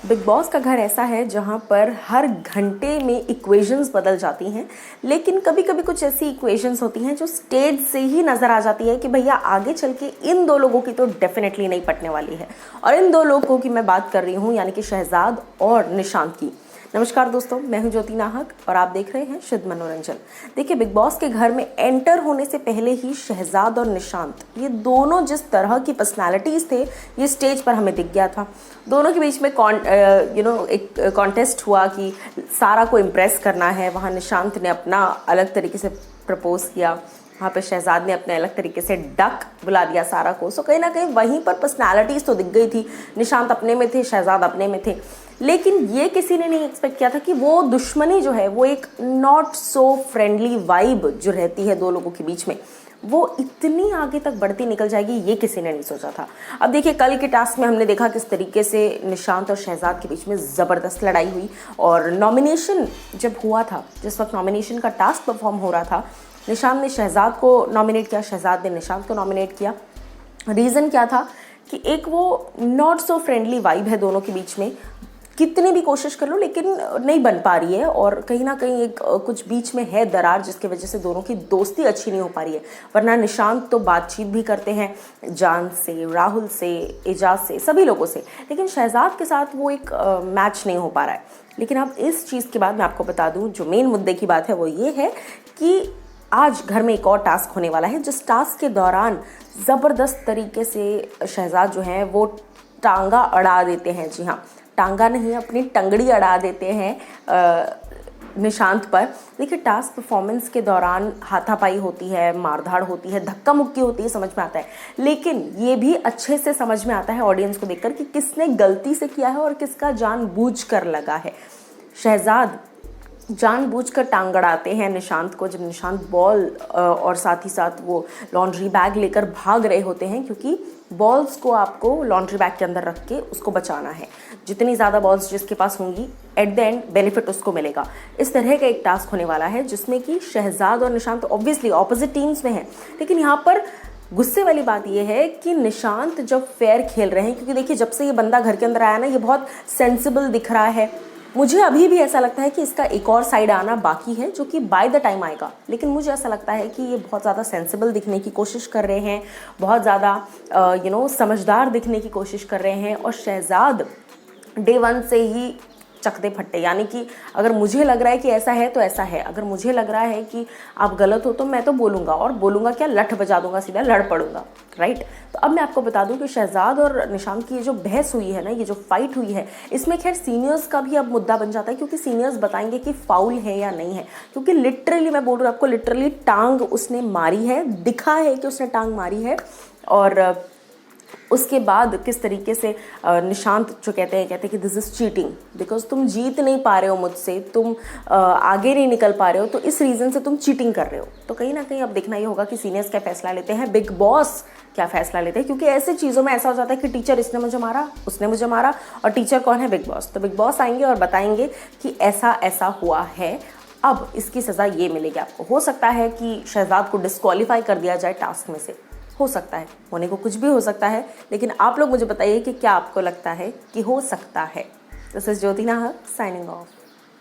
Big boss का घर ऐसा है जहाँ पर हर घंटे में इक्वेशंस बदल जाती हैं, लेकिन कभी कभी कुछ ऐसी इक्वेशंस होती हैं जो स्टेज से ही नज़र आ जाती है कि भैया आगे चल के इन दो लोगों की तो डेफिनेटली नहीं पटने वाली है। और इन दो लोगों की मैं बात कर रही हूँ, यानी कि शहजाद और निशांत की। नमस्कार दोस्तों, मैं हूं ज्योति नाहक और आप देख रहे हैं शुद्ध मनोरंजन। देखिए, बिग बॉस के घर में एंटर होने से पहले ही शहजाद और निशांत, ये दोनों जिस तरह की पर्सनालिटीज़ थे, ये स्टेज पर हमें दिख गया था। दोनों के बीच में एक कॉन्टेस्ट हुआ कि सारा को इम्प्रेस करना है। वहाँ निशांत ने अपना अलग तरीके से प्रपोज किया, वहाँ पे शहजाद ने अपने अलग तरीके से डक बुला दिया सारा को। सो कहीं ना कहीं वहीं पर पर्सनालिटीज़ तो दिख गई थी। निशांत अपने में थे, शहजाद अपने में थे, लेकिन ये किसी ने नहीं एक्सपेक्ट किया था कि वो दुश्मनी जो है, वो एक नॉट सो फ्रेंडली वाइब जो रहती है दो लोगों के बीच में, वो इतनी आगे तक बढ़ती निकल जाएगी, ये किसी ने नहीं सोचा था। अब देखिए, कल के टास्क में हमने देखा किस तरीके से निशांत और शहजाद के बीच में ज़बरदस्त लड़ाई हुई। और नॉमिनेशन जब हुआ था, जिस वक्त नॉमिनेशन का टास्क परफॉर्म हो रहा था, निशांत ने शहजाद को नॉमिनेट किया, शहजाद ने निशांत को नॉमिनेट किया। रीज़न क्या था कि एक वो नॉट सो फ्रेंडली वाइब है दोनों के बीच में, कितनी भी कोशिश कर लो लेकिन नहीं बन पा रही है। और कहीं ना कहीं एक कुछ बीच में है दरार, जिसकी वजह से दोनों की दोस्ती अच्छी नहीं हो पा रही है। वरना निशांत तो बातचीत भी करते हैं जान से, राहुल से, एजाज से, सभी लोगों से, लेकिन शहजाद के साथ वो एक मैच नहीं हो पा रहा है। लेकिन अब इस चीज़ के बाद मैं आपको बता दूं, जो मेन मुद्दे की बात है वो ये है कि आज घर में एक और टास्क होने वाला है, जिस टास्क के दौरान ज़बरदस्त तरीके से शहजाद जो है वो टांगा अड़ा देते हैं। जी हाँ, टांगा नहीं, अपनी टंगड़ी अड़ा देते हैं निशांत पर। देखिए, टास्क परफॉर्मेंस के दौरान हाथापाई होती है, मारधाड़ होती है, धक्का मुक्की होती है, समझ में आता है। लेकिन ये भी अच्छे से समझ में आता है ऑडियंस को देखकर कि किसने गलती से किया है और किसका जानबूझकर लगा है। शहजाद जानबूझकर टांग अड़ाते हैं निशांत को, जब निशांत बॉल और साथ ही साथ वो लॉन्ड्री बैग लेकर भाग रहे होते हैं, क्योंकि बॉल्स को आपको लॉन्ड्री बैग के अंदर रख के उसको बचाना है। जितनी ज़्यादा बॉल्स जिसके पास होंगी, एट द एंड बेनिफिट उसको मिलेगा। इस तरह का एक टास्क होने वाला है, जिसमें कि शहजाद और निशांत ऑब्वियसली ऑपोजिट टीम्स में हैं, लेकिन यहाँ पर गुस्से वाली बात यह है कि निशांत जब फेयर खेल रहे हैं, क्योंकि देखिए, जब से ये बंदा घर के अंदर आया ना, ये बहुत सेंसिबल दिख रहा है। मुझे अभी भी ऐसा लगता है कि इसका एक और साइड आना बाकी है, जो कि बाय ड टाइम आएगा। लेकिन मुझे ऐसा लगता है कि ये बहुत ज़्यादा सेंसिबल दिखने की कोशिश कर रहे हैं, बहुत ज़्यादा समझदार दिखने की कोशिश कर रहे हैं। और शहजाद डे वन से ही चकते फट्टे, यानी कि अगर मुझे लग रहा है कि ऐसा है तो ऐसा है, अगर मुझे लग रहा है कि आप गलत हो तो मैं तो बोलूँगा, और बोलूँगा क्या, लठ बजा दूंगा, सीधा लड़ पड़ूंगा, राइट। तो अब मैं आपको बता दूं कि शहजाद और निशांत की ये जो बहस हुई है ना, ये जो फाइट हुई है, इसमें खैर सीनियर्स का भी अब मुद्दा बन जाता है, क्योंकि सीनियर्स बताएंगे कि फाउल है या नहीं है। क्योंकि लिटरली मैं बोल रही हूँ आपको, लिटरली टांग उसने मारी है, दिखा है कि उसने टांग मारी है। और उसके बाद किस तरीके से निशांत जो कहते हैं कि दिस इज़ चीटिंग, बिकॉज तुम जीत नहीं पा रहे हो मुझसे, तुम आगे नहीं निकल पा रहे हो, तो इस रीज़न से तुम चीटिंग कर रहे हो। तो कहीं ना कहीं अब देखना ये होगा कि सीनियर्स क्या फैसला लेते हैं, बिग बॉस क्या फैसला लेते हैं। क्योंकि ऐसे चीज़ों में ऐसा हो जाता है कि टीचर इसने मुझे मारा, उसने मुझे मारा, और टीचर कौन है, बिग बॉस। तो बिग बॉस आएंगे और बताएंगे कि ऐसा ऐसा हुआ है, अब इसकी सज़ा ये मिलेगी आपको। हो सकता है कि शहजाद को डिस्क्वालीफाई कर दिया जाए टास्क में से, हो सकता है, होने को कुछ भी हो सकता है। लेकिन आप लोग मुझे बताइए कि क्या आपको लगता है कि हो सकता है। दिस इज ज्योति नाहक साइनिंग ऑफ।